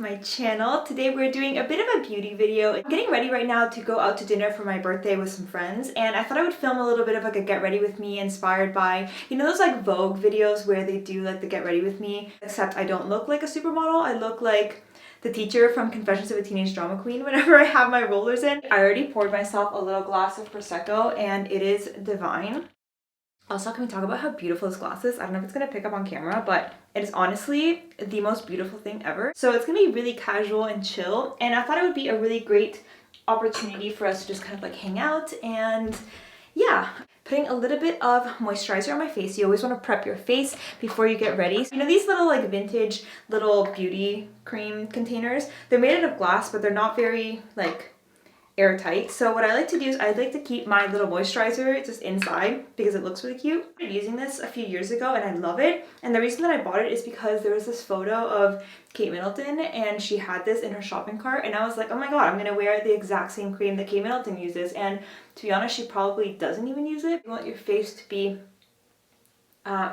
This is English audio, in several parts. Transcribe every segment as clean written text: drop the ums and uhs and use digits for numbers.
my channel. Today we're doing a bit of a beauty video. I'm getting ready right now to go out to dinner for my birthday with some friends, and I thought I would film a little bit of like a get ready with me inspired by, you know, those like Vogue videos where they do like the get ready with me, except I don't look like a supermodel. I look like the teacher from Confessions of a Teenage Drama Queen whenever I have my rollers in. I already poured myself a little glass of Prosecco and it is divine. Also, can we talk about how beautiful this glass is? I don't know if it's gonna pick up on camera, but it is honestly the most beautiful thing ever. So it's gonna be really casual and chill, and I thought it would be a really great opportunity for us to just kind of like hang out and yeah. Putting a little bit of moisturizer on my face. You always want to prep your face before you get ready. You know these little like vintage little beauty cream containers? They're made out of glass, but they're not very like airtight. So what I like to do is I like to keep my little moisturizer just inside because it looks really cute. I started using this a few years ago and I love it. And the reason that I bought it is because there was this photo of Kate Middleton and she had this in her shopping cart, and I was like, oh my god, I'm gonna wear the exact same cream that Kate Middleton uses. And to be honest, she probably doesn't even use it. You want your face to be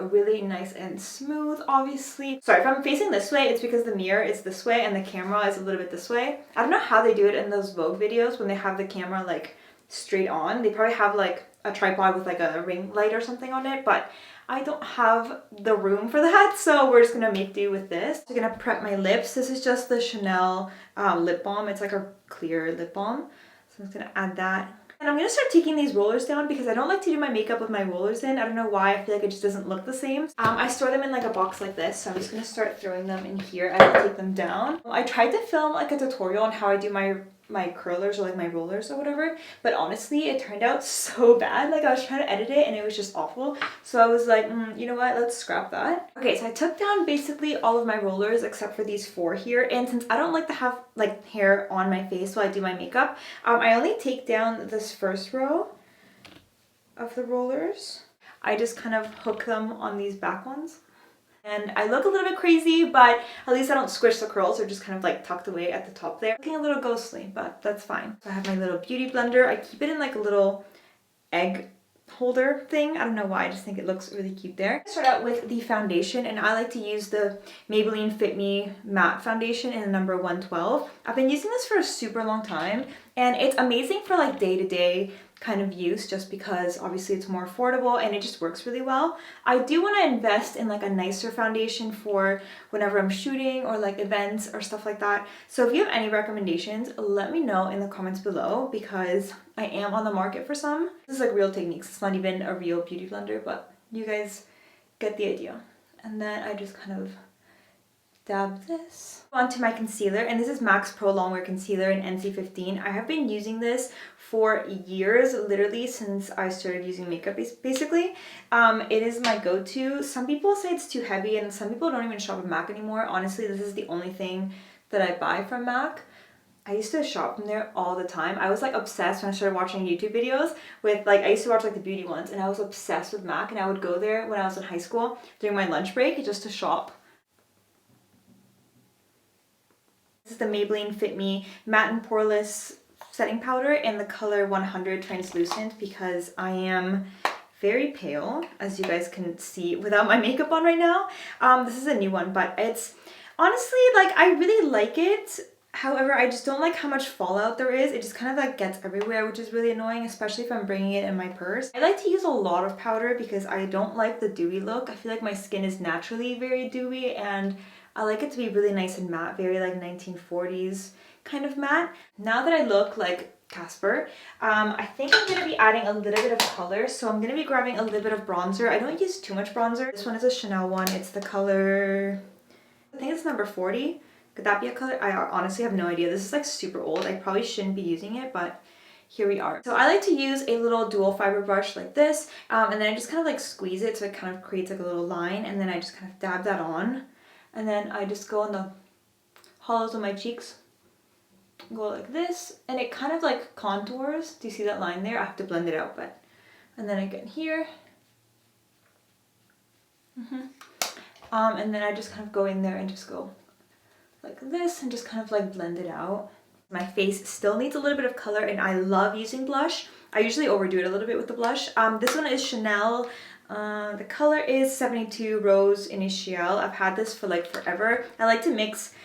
really nice and smooth, obviously. Sorry, if I'm facing this way, it's because the mirror is this way and the camera is a little bit this way. I don't know how they do it in those Vogue videos when they have the camera like straight on. They probably have like a tripod with like a ring light or something on it, but I don't have the room for that, so we're just gonna make do with this. I'm gonna prep my lips. This is just the Chanel lip balm. It's like a clear lip balm. So I'm just gonna add that. And I'm going to start taking these rollers down because I don't like to do my makeup with my rollers in. I don't know why. I feel like it just doesn't look the same. I store them in like a box like this, so I'm just going to start throwing them in here as I take them down. I tried to film like a tutorial on how I do my curlers or like my rollers or whatever, but honestly it turned out so bad. Like I was trying to edit it and it was just awful, so I was like, you know what, let's scrap that. Okay, so I took down basically all of my rollers except for these 4 here, and since I don't like to have like hair on my face while I do my makeup, I only take down this first row of the rollers. I just kind of hook them on these back ones. And I look a little bit crazy, but at least I don't squish the curls. They're just kind of like tucked away at the top there. Looking a little ghostly, but that's fine. So I have my little beauty blender. I keep it in like a little egg holder thing. I don't know why, I just think it looks really cute there. I start out with the foundation, and I like to use the Maybelline Fit Me Matte Foundation in the number 112. I've been using this for a super long time, and it's amazing for like day-to-day kind of use just because obviously it's more affordable and it just works really well. I do want to invest in like a nicer foundation for whenever I'm shooting or like events or stuff like that. So if you have any recommendations, let me know in the comments below because I am on the market for some. This is like Real Techniques. It's not even a real beauty blender, but you guys get the idea. And then I just kind of dab this onto my concealer, and this is MAC's Pro Longwear Concealer in NC15. I have been using this for years, literally since I started using makeup basically. It is my go-to. Some people say it's too heavy and some people don't even shop at MAC anymore. Honestly, this is the only thing that I buy from MAC. I used to shop from there all the time. I was like obsessed when I started watching YouTube videos with like, I used to watch like the beauty ones, and I was obsessed with MAC, and I would go there when I was in high school during my lunch break just to shop. This is the Maybelline Fit Me Matte and Poreless Setting Powder in the color 100 Translucent because I am very pale, as you guys can see without my makeup on right now. This is a new one, but it's honestly like I really like it. However, I just don't like how much fallout there is. It just kind of like gets everywhere, which is really annoying, especially if I'm bringing it in my purse. I like to use a lot of powder because I don't like the dewy look. I feel like my skin is naturally very dewy, and I like it to be really nice and matte, very like 1940s kind of matte. Now that I look like Casper, I think I'm going to be adding a little bit of color. So I'm going to be grabbing a little bit of bronzer. I don't use too much bronzer. This one is a Chanel one. It's the color, I think it's number 40. Could that be a color? I honestly have no idea. This is like super old. I probably shouldn't be using it, but here we are. So I like to use a little dual fiber brush like this, and then I just kind of like squeeze it so it kind of creates like a little line, and then I just kind of dab that on. And then I just go on the hollows of my cheeks, go like this, and it kind of like contours. Do you see that line there? I have to blend it out, but, and then I get here. And then I just kind of go in there and just go like this and just kind of like blend it out. My face still needs a little bit of color, and I love using blush. I usually overdo it a little bit with the blush. This one is Chanel. The color is 72 Rose Initiale. I've had this for like forever. I like to mix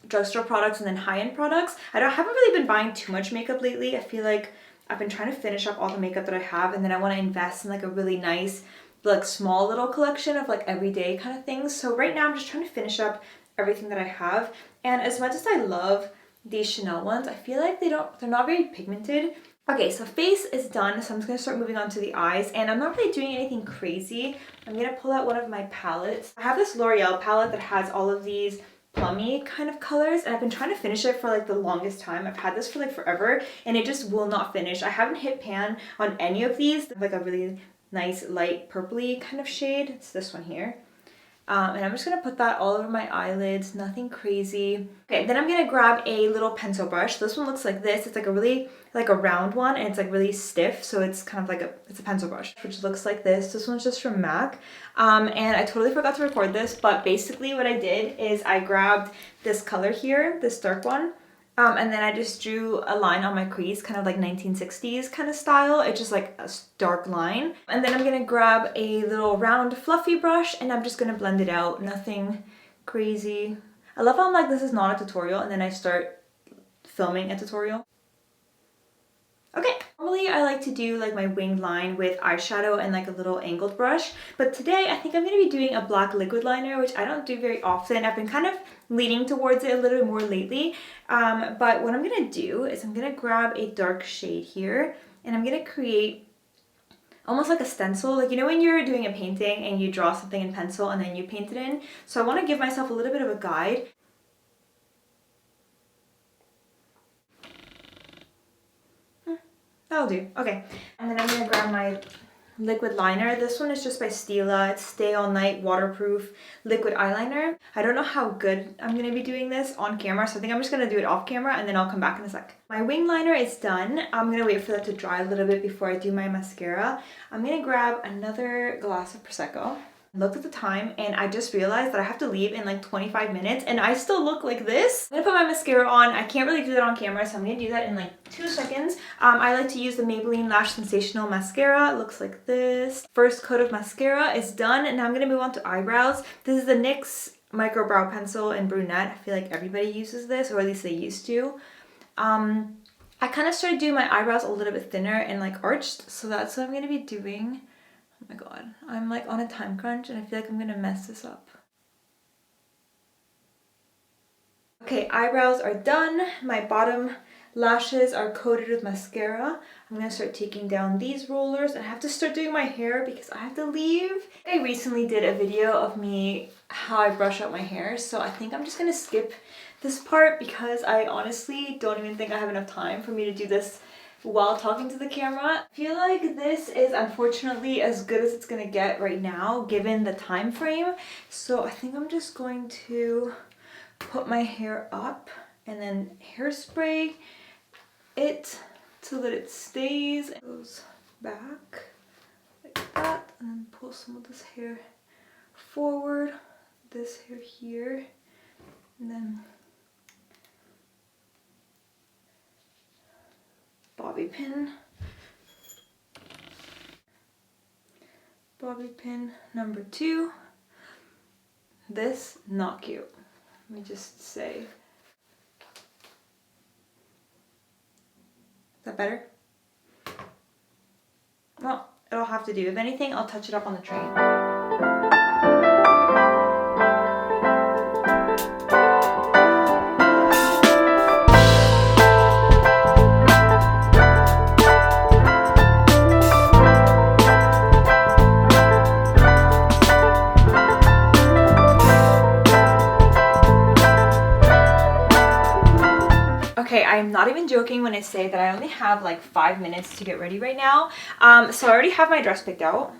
drugstore products and then high-end products. Haven't really been buying too much makeup lately. I feel like I've been trying to finish up all the makeup that I have, and then I want to invest in like a really nice, like small little collection of like everyday kind of things. So right now I'm just trying to finish up everything that I have. And as much as I love these Chanel ones, I feel like they're not very pigmented. Okay, so face is done, so I'm just gonna start moving on to the eyes, and I'm not really doing anything crazy. I'm gonna pull out one of my palettes. I have this L'Oreal palette that has all of these plummy kind of colors, and I've been trying to finish it for like the longest time. I've had this for like forever, and it just will not finish. I haven't hit pan on any of these. Like a really nice light purpley kind of shade. It's this one here. And I'm just going to put that all over my eyelids, nothing crazy. Okay, then I'm going to grab a little pencil brush. This one looks like this. It's like a really, like a round one, and it's like really stiff. So it's kind of like it's a pencil brush, which looks like this. This one's just from MAC. And I totally forgot to record this, but basically what I did is I grabbed this color here, this dark one. And then I just drew a line on my crease, kind of like 1960s kind of style. It's just like a dark line. And then I'm gonna grab a little round fluffy brush, and I'm just gonna blend it out. Nothing crazy. I love how I'm like, this is not a tutorial, and then I start filming a tutorial. Okay, normally I like to do like my winged line with eyeshadow and like a little angled brush, but today I think I'm going to be doing a black liquid liner, which I don't do very often. I've been kind of leaning towards it a little bit more lately, but what I'm going to do is I'm going to grab a dark shade here, and I'm going to create almost like a stencil, like you know when you're doing a painting and you draw something in pencil and then you paint it in. So I want to give myself a little bit of a guide. That'll do. Okay. And then I'm going to grab my liquid liner. This one is just by Stila. It's Stay All Night Waterproof Liquid Eyeliner. I don't know how good I'm going to be doing this on camera, so I think I'm just going to do it off camera and then I'll come back in a sec. My wing liner is done. I'm going to wait for that to dry a little bit before I do my mascara. I'm going to grab another glass of Prosecco. Looked at the time and I just realized that I have to leave in like 25 minutes and I still look like this. I'm gonna put my mascara on. I can't really do that on camera, so I'm gonna do that in like 2 seconds. I like to use the Maybelline Lash Sensational Mascara. It looks like this. First coat of mascara is done, and now I'm gonna move on to eyebrows. This is the NYX Micro Brow Pencil in Brunette. I feel like everybody uses this, or at least they used to. I kind of started doing my eyebrows a little bit thinner and like arched, so that's what I'm gonna be doing. Oh my god, I'm like on a time crunch and I feel like I'm gonna mess this up. Okay, eyebrows are done. My bottom lashes are coated with mascara. I'm gonna start taking down these rollers, and I have to start doing my hair because I have to leave. I recently did a video of me how I brush out my hair, so I think I'm just gonna skip this part because I honestly don't even think I have enough time for me to do this while talking to the camera. I feel like this is unfortunately as good as it's gonna get right now given the time frame. So I think I'm just going to put my hair up and then hairspray it so that it stays. It goes back like that, and then pull some of this hair forward, this hair here, and then bobby pin. Bobby pin number 2. This, not cute. Let me just say. Is that better? Well, it'll have to do. If anything, I'll touch it up on the train. Okay, I'm not even joking when I say that I only have like 5 minutes to get ready right now. So I already have my dress picked out.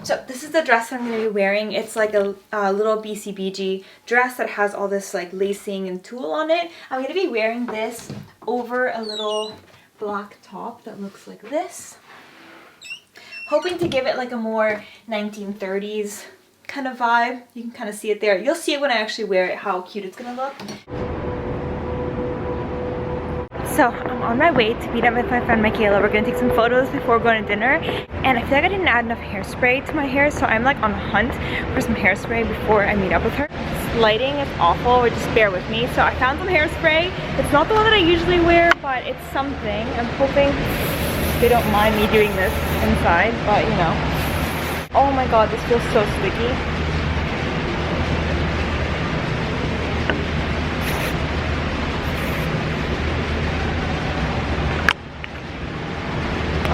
So this is the dress that I'm going to be wearing. It's like a little BCBG dress that has all this like lacing and tulle on it. I'm going to be wearing this over a little black top that looks like this. Hoping to give it like a more 1930s kind of vibe. You can kind of see it there. You'll see it when I actually wear it, how cute it's gonna look. So I'm on my way to meet up with my friend Michaela. We're gonna take some photos before going to dinner. And I feel like I didn't add enough hairspray to my hair, so I'm like on a hunt for some hairspray before I meet up with her. This lighting is awful, but just bear with me. So I found some hairspray. It's not the one that I usually wear, but it's something. I'm hoping they don't mind me doing this inside, but you know. Oh my god, this feels so sticky.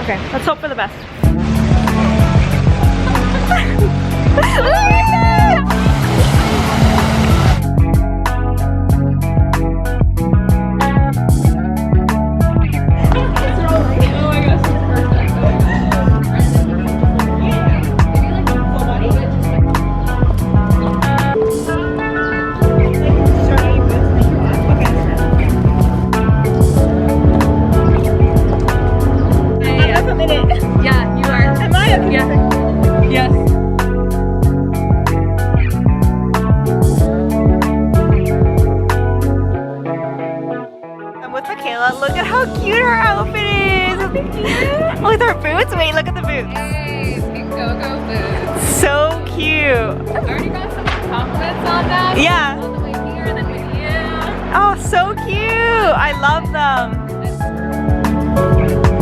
Okay, let's hope for the best. Look at how cute her outfit is! Look at her boots. Wait, look at the boots. Hey, pink go-go boots. So cute. I already got some compliments on that. Yeah. On the way here and then with you. Oh, so cute. I love them.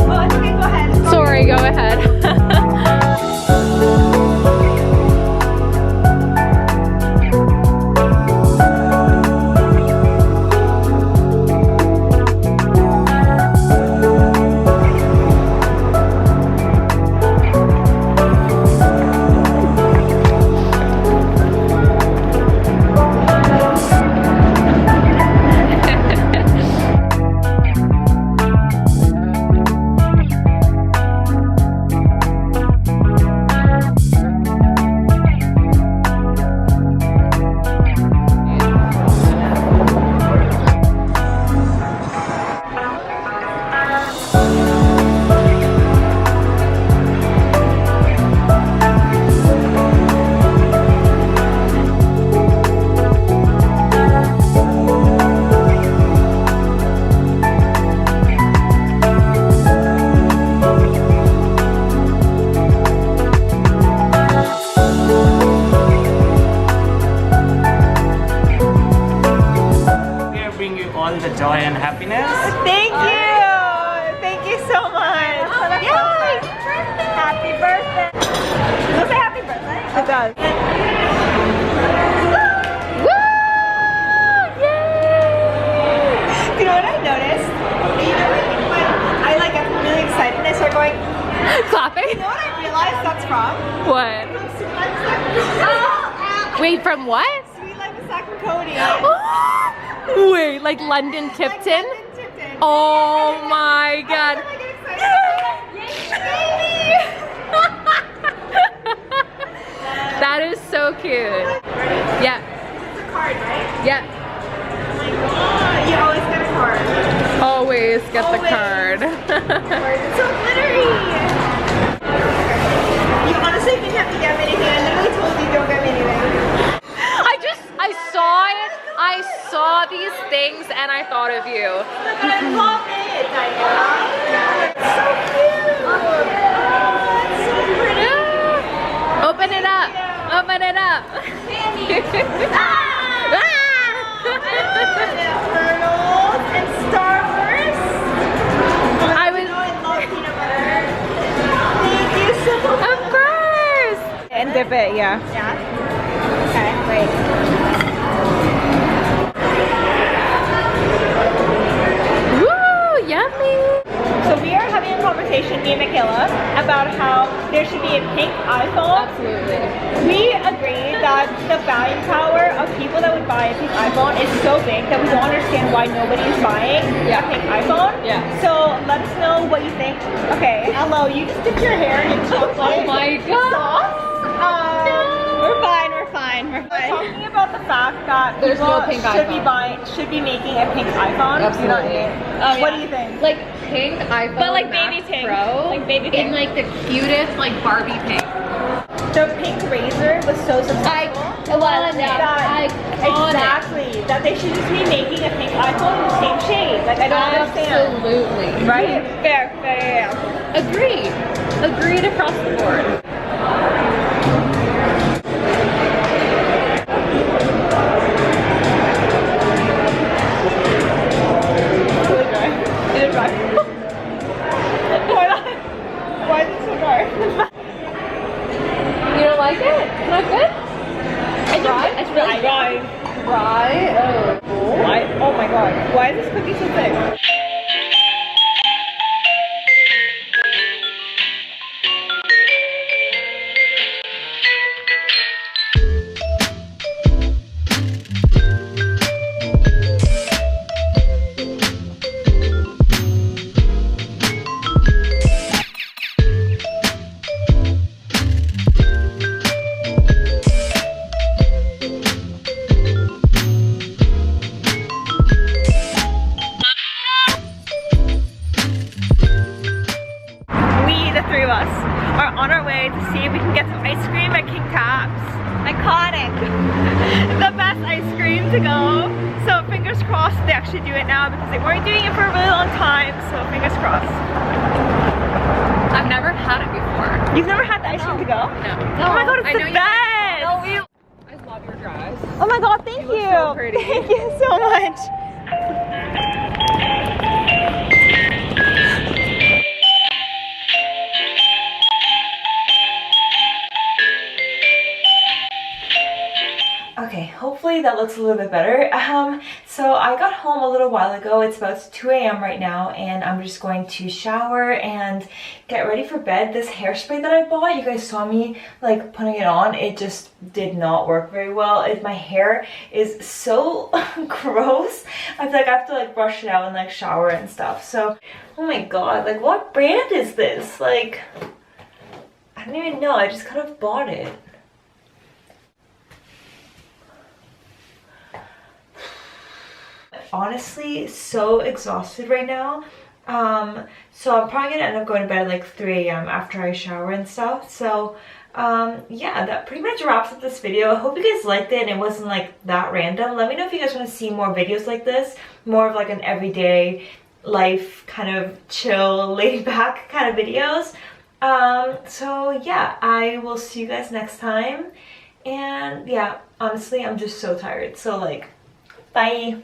Oh, it's okay. Go ahead. Sorry, go ahead. Joy and happiness. Thank you! Thank you so much! Yay! Happy birthday! Does it say happy birthday? It does. Woo! Yay! You know what I noticed? You know when I like get really excited and I start going Clapping? You know what I realized that's from? What? Wait, from what? Sweet Life of Zach and Cody. Wait, like London Tipton? Oh my god. That is so cute. Yeah. It's a card, right? Yeah. Oh my god. You always get a card. Always get the card. It's so glittery. You honestly didn't have to get me anything. I literally told you don't get me anything. I saw it. I saw these things and I thought of you. Look, I love it, Diana. It's so cute. Oh, it's so pretty. Open it up. Open it up. Turtles and Star Wars. I was. I love peanut butter. Thank you so much. Of course. And dip it, yeah. Yeah. Okay, wait. Yummy! So we are having a conversation, me and Michaela, about how there should be a pink iPhone. Absolutely. We agree that the buying power of people that would buy a pink iPhone is so big that we don't understand why nobody is buying a pink iPhone. Yeah. So let us know what you think. Okay, Aldo, you just dipped your hair in chocolate. Oh my god! We're fine, we're fine, we're fine. We're talking about the fact that There's people no pink should be making a pink iPhone. Absolutely. What do you think? Like pink iPhone, But like Max baby pink. Pro, Like baby pink. in like the cutest like Barbie pink. The pink razor was so successful. Exactly. That they should just be making a pink iPhone in the same shade. Like, I don't understand. Absolutely. Right? Fair. Agreed. Agreed across the board. Really dry. Is it dry? Why not? Why is it so dry? You don't like it? Not good? It's really dry. Dry? Oh. Why? Oh my god. Why is this cookie so thick? On our way to see if we can get some ice cream at King Tap's. Iconic! The best ice cream to go. So fingers crossed they actually do it now because they weren't doing it for a really long time. So fingers crossed. I've never had it before. You've never had the ice cream to go? No. Oh my god, it's the best! I love your dress. Oh my god, thank you! So pretty. Thank you so much. Okay, hopefully that looks a little bit better. So I got home a little while ago. It's about 2 a.m. right now, and I'm just going to shower and get ready for bed. This hairspray that I bought, you guys saw me like putting it on. It just did not work very well. My hair is so gross. I feel like I have to like brush it out and like shower and stuff. So, oh my god, like what brand is this? Like, I don't even know. I just kind of bought it. Honestly, so exhausted right now. So I'm probably gonna end up going to bed at like 3 a.m. after I shower and stuff. So yeah, that pretty much wraps up this video. I hope you guys liked it and it wasn't like that random. Let me know if you guys want to see more videos like this, more of like an everyday life kind of chill, laid back kind of videos. So yeah, I will see you guys next time. And yeah, honestly, I'm just so tired. So like, bye.